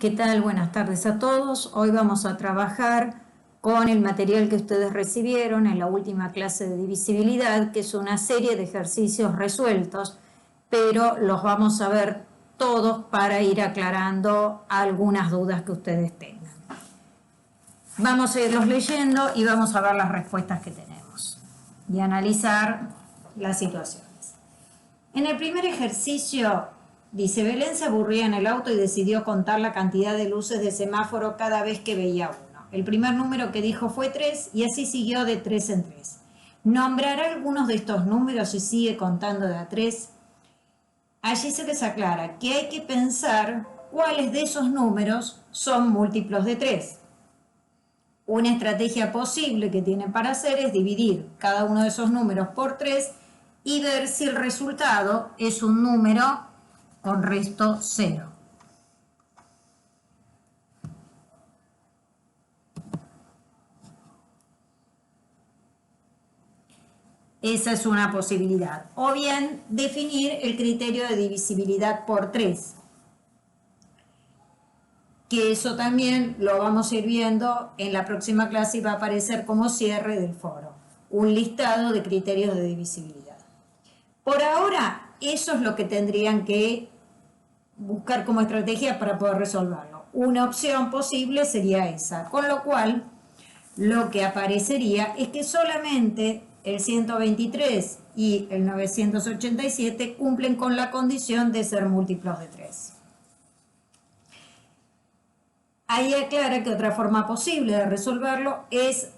¿Qué tal? Buenas tardes a todos. Hoy vamos a trabajar con el material que ustedes recibieron en la última clase de divisibilidad, que es una serie de ejercicios resueltos, pero los vamos a ver todos para ir aclarando algunas dudas que ustedes tengan. Vamos a irlos leyendo y vamos a ver las respuestas que tenemos y analizar las situaciones. En el primer ejercicio dice: Belén se aburría en el auto y decidió contar la cantidad de luces de semáforo cada vez que veía uno. El primer número que dijo fue 3 y así siguió de 3 en 3. ¿Nombrará algunos de estos números y sigue contando de a 3? Allí se les aclara que hay que pensar cuáles de esos números son múltiplos de 3. Una estrategia posible que tiene para hacer es dividir cada uno de esos números por 3 y ver si el resultado es un número con resto 0. Esa es una posibilidad. O bien definir el criterio de divisibilidad por 3. Que eso también lo vamos a ir viendo en la próxima clase y va a aparecer como cierre del foro. Un listado de criterios de divisibilidad. Por ahora, eso es lo que tendrían que buscar como estrategia para poder resolverlo. Una opción posible sería esa, con lo cual lo que aparecería es que solamente el 123 y el 987 cumplen con la condición de ser múltiplos de 3. Ahí aclara que otra forma posible de resolverlo es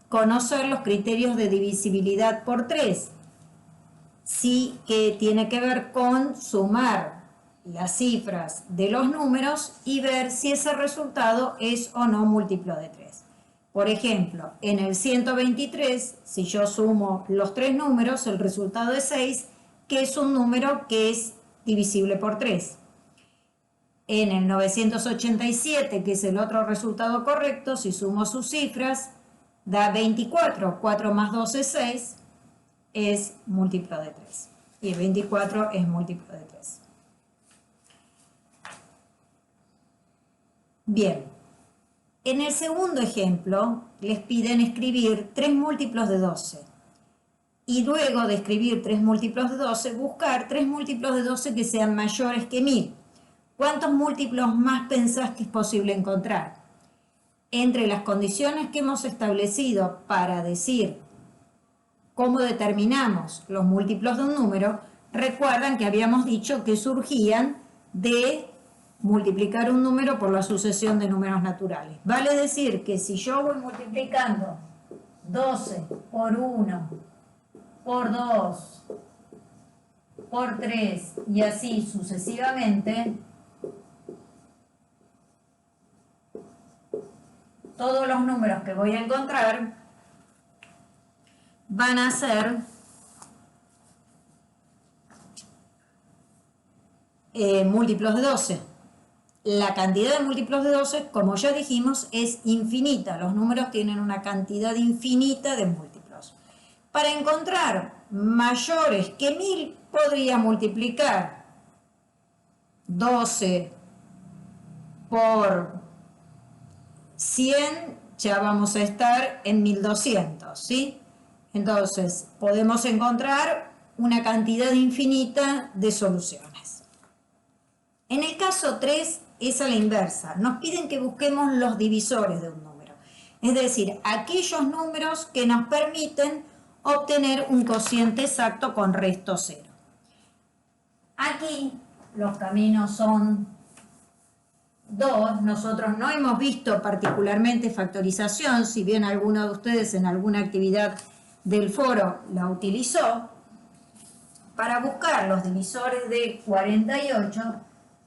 conocer los criterios de divisibilidad por 3. Sí, que tiene que ver con sumar las cifras de los números y ver si ese resultado es o no múltiplo de 3. Por ejemplo, en el 123, si yo sumo los 3 números, el resultado es 6, que es un número que es divisible por 3. En el 987, que es el otro resultado correcto, si sumo sus cifras, da 24. 4 más 2 es 6, es múltiplo de 3. Y 24 es múltiplo de 3. Bien. En el segundo ejemplo, les piden escribir 3 múltiplos de 12. Y luego de escribir 3 múltiplos de 12, buscar 3 múltiplos de 12 que sean mayores que 1000. ¿Cuántos múltiplos más pensás que es posible encontrar? Entre las condiciones que hemos establecido para decir cómo determinamos los múltiplos de un número, recuerdan que habíamos dicho que surgían de multiplicar un número por la sucesión de números naturales. Vale decir que si yo voy multiplicando 12 por 1, por 2, por 3 y así sucesivamente, todos los números que voy a encontrar van a ser múltiplos de 12. La cantidad de múltiplos de 12, como ya dijimos, es infinita. Los números tienen una cantidad infinita de múltiplos. Para encontrar mayores que 1000, podría multiplicar 12 por 100, ya vamos a estar en 1200, ¿sí? Entonces, podemos encontrar una cantidad infinita de soluciones. En el caso 3 es a la inversa. Nos piden que busquemos los divisores de un número. Es decir, aquellos números que nos permiten obtener un cociente exacto con resto 0. Aquí los caminos son 2. Nosotros no hemos visto particularmente factorización, si bien alguno de ustedes en alguna actividad del foro la utilizó. Para buscar los divisores de 48,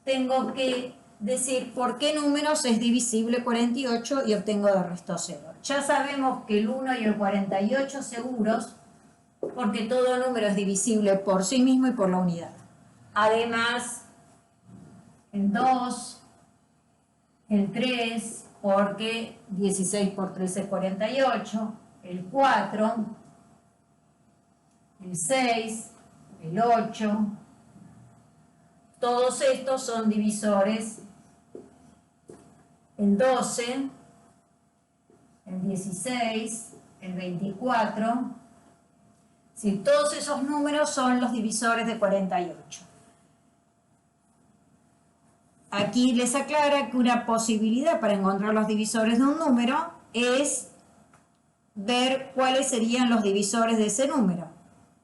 tengo que decir por qué números es divisible 48 y obtengo de resto 0. Ya sabemos que el 1 y el 48 seguros, porque todo número es divisible por sí mismo y por la unidad. Además, el 2, el 3, porque 16 por 3 es 48, el 4, el 6, el 8, todos estos son divisores el 12, el 16, el 24. Sí, todos esos números son los divisores de 48. Aquí les aclara que una posibilidad para encontrar los divisores de un número es ver cuáles serían los divisores de ese número.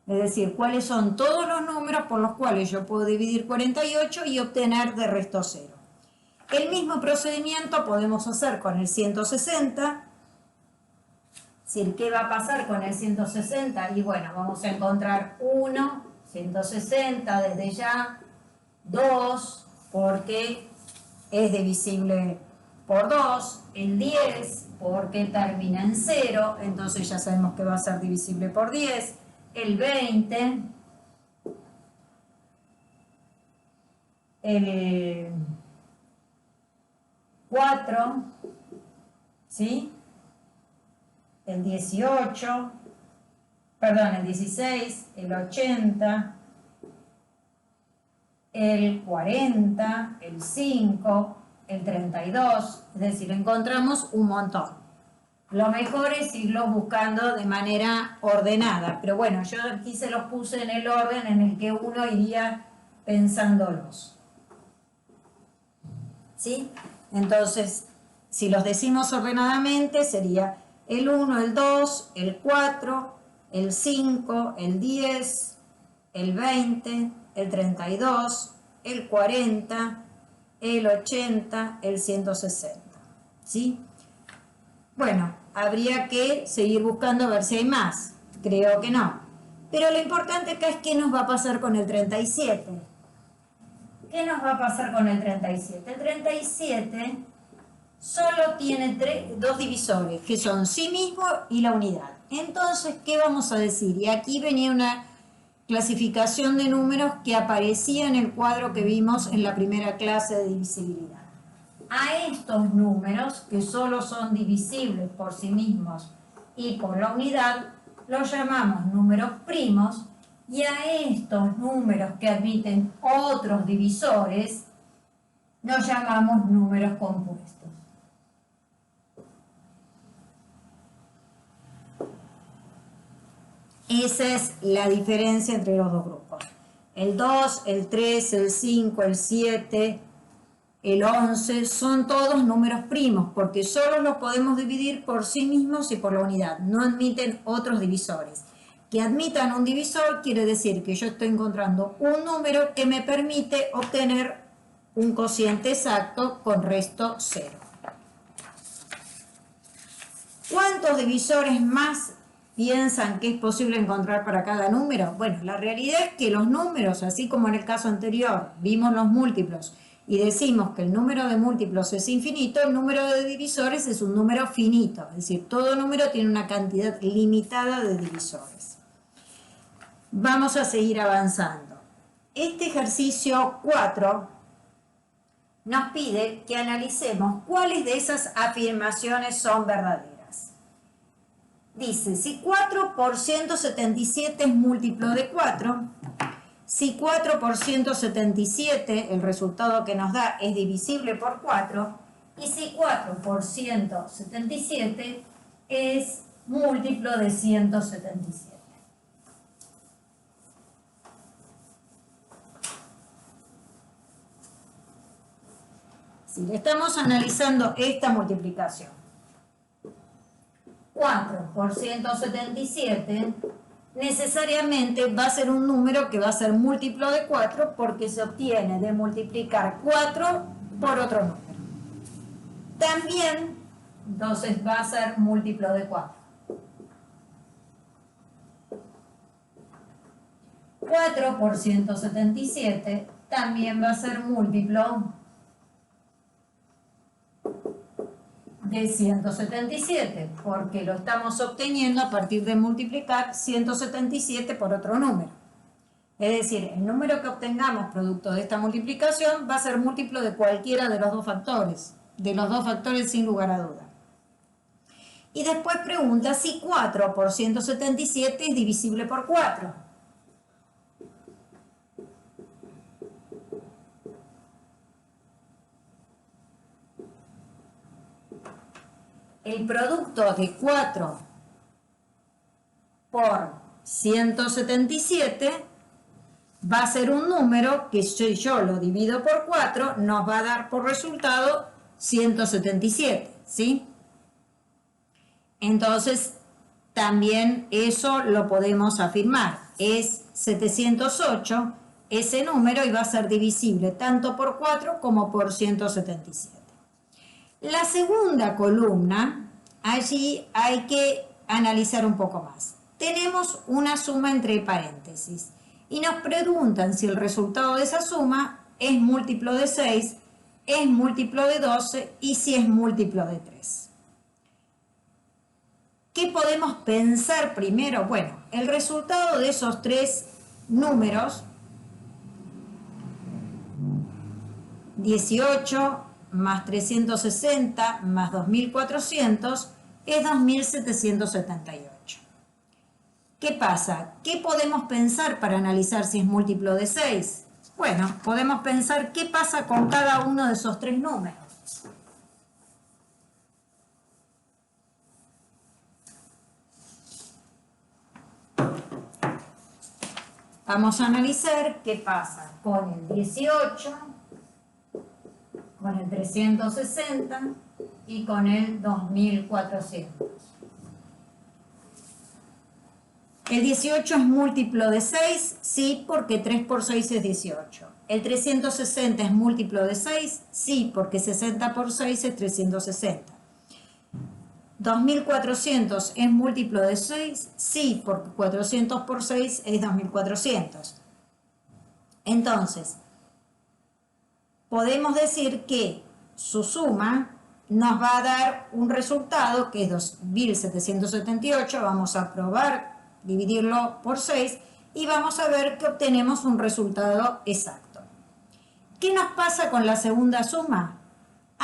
Es decir, cuáles son todos los números por los cuales yo puedo dividir 48 y obtener de resto 0. El mismo procedimiento podemos hacer con el 160. Es decir, ¿qué va a pasar con el 160? Y bueno, vamos a encontrar 1, 160 desde ya, 2, porque es divisible por 2, el 10, porque termina en 0, entonces ya sabemos que va a ser divisible por 10, el 20, el 4, ¿sí? El 18, perdón, el 16, el 80, el 40, el 5, el 32, es decir, encontramos un montón. Lo mejor es irlos buscando de manera ordenada, pero bueno, yo aquí se los puse en el orden en el que uno iría pensándolos. ¿Sí? Entonces, si los decimos ordenadamente, sería el 1, el 2, el 4, el 5, el 10, el 20, el 32, el 40, el 80, el 160. ¿Sí? Bueno, habría que seguir buscando a ver si hay más. Creo que no. Pero lo importante acá es qué nos va a pasar con el 37. ¿Qué nos va a pasar con el 37? El 37 solo tiene dos divisores, que son sí mismo y la unidad. Entonces, ¿qué vamos a decir? Y aquí venía una clasificación de números que aparecía en el cuadro que vimos en la primera clase de divisibilidad. A estos números, que solo son divisibles por sí mismos y por la unidad, los llamamos números primos, y a estos números que admiten otros divisores, los llamamos números compuestos. Esa es la diferencia entre los dos grupos. El 2, el 3, el 5, el 7, el 11 son todos números primos porque solo los podemos dividir por sí mismos y por la unidad. No admiten otros divisores. Que admitan un divisor quiere decir que yo estoy encontrando un número que me permite obtener un cociente exacto con resto 0. ¿Cuántos divisores más piensan que es posible encontrar para cada número? Bueno, la realidad es que los números, así como en el caso anterior, vimos los múltiplos y decimos que el número de múltiplos es infinito, el número de divisores es un número finito, es decir, todo número tiene una cantidad limitada de divisores. Vamos a seguir avanzando. Este ejercicio 4 nos pide que analicemos cuáles de esas afirmaciones son verdaderas. Dice, si 4 por 177 es múltiplo de 4, si 4 por 177, el resultado que nos da, es divisible por 4, y si 4 por 177 es múltiplo de 177. Si estamos analizando esta multiplicación, 4 por 177 necesariamente va a ser un número que va a ser múltiplo de 4 porque se obtiene de multiplicar 4 por otro número. También, entonces, va a ser múltiplo de 4. 4 por 177 también va a ser múltiplo de 177, porque lo estamos obteniendo a partir de multiplicar 177 por otro número. Es decir, el número que obtengamos producto de esta multiplicación va a ser múltiplo de cualquiera de los dos factores sin lugar a duda. Y después pregunta si 4 por 177 es divisible por 4. el producto de 4 por 177 va a ser un número que si yo lo divido por 4 nos va a dar por resultado 177, ¿sí? Entonces, también eso lo podemos afirmar. Es 708 ese número y va a ser divisible tanto por 4 como por 177. La segunda columna, allí hay que analizar un poco más. Tenemos una suma entre paréntesis y nos preguntan si el resultado de esa suma es múltiplo de 6, es múltiplo de 12 y si es múltiplo de 3. ¿Qué podemos pensar primero? Bueno, el resultado de esos tres números, 18 más 360 más 2400, es 2778. ¿Qué pasa? ¿Qué podemos pensar para analizar si es múltiplo de 6? Bueno, podemos pensar qué pasa con cada uno de esos tres números. Vamos a analizar qué pasa con el 18, con el 360 y con el 2400. El 18 es múltiplo de 6, sí, porque 3 por 6 es 18. El 360 es múltiplo de 6, sí, porque 60 por 6 es 360. 2400 es múltiplo de 6, sí, porque 400 por 6 es 2400. Entonces, podemos decir que su suma nos va a dar un resultado que es 2778. Vamos a probar dividirlo por 6 y vamos a ver que obtenemos un resultado exacto. ¿Qué nos pasa con la segunda suma?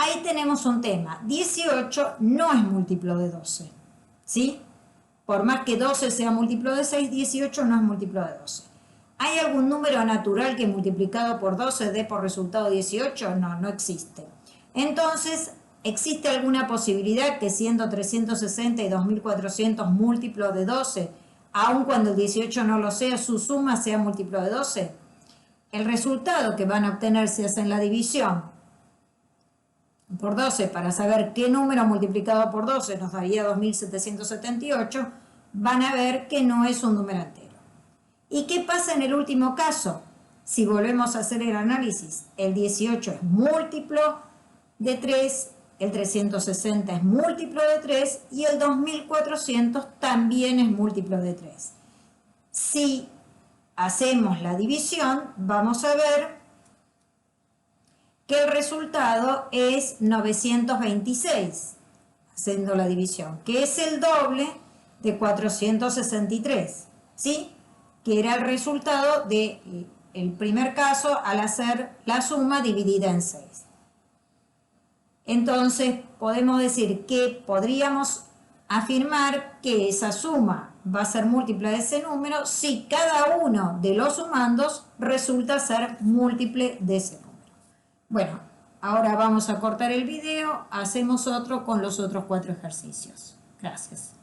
Ahí tenemos un tema. 18 no es múltiplo de 12, ¿sí? Por más que 12 sea múltiplo de 6, 18 no es múltiplo de 12. ¿Hay algún número natural que multiplicado por 12 dé por resultado 18? No, no existe. Entonces, ¿existe alguna posibilidad que siendo 360 y 2400 múltiplo de 12, aun cuando el 18 no lo sea, su suma sea múltiplo de 12? El resultado que van a obtener si hacen la división por 12 para saber qué número multiplicado por 12 nos daría 2778, van a ver que no es un número entero. ¿Y qué pasa en el último caso? Si volvemos a hacer el análisis, el 18 es múltiplo de 3, el 360 es múltiplo de 3 y el 2400 también es múltiplo de 3. Si hacemos la división, vamos a ver que el resultado es 926, haciendo la división, que es el doble de 463, ¿sí? Que era el resultado del primer caso al hacer la suma dividida en 6. Entonces, podemos decir que podríamos afirmar que esa suma va a ser múltiple de ese número si cada uno de los sumandos resulta ser múltiple de ese número. Bueno, ahora vamos a cortar el video, hacemos otro con los otros 4 ejercicios. Gracias.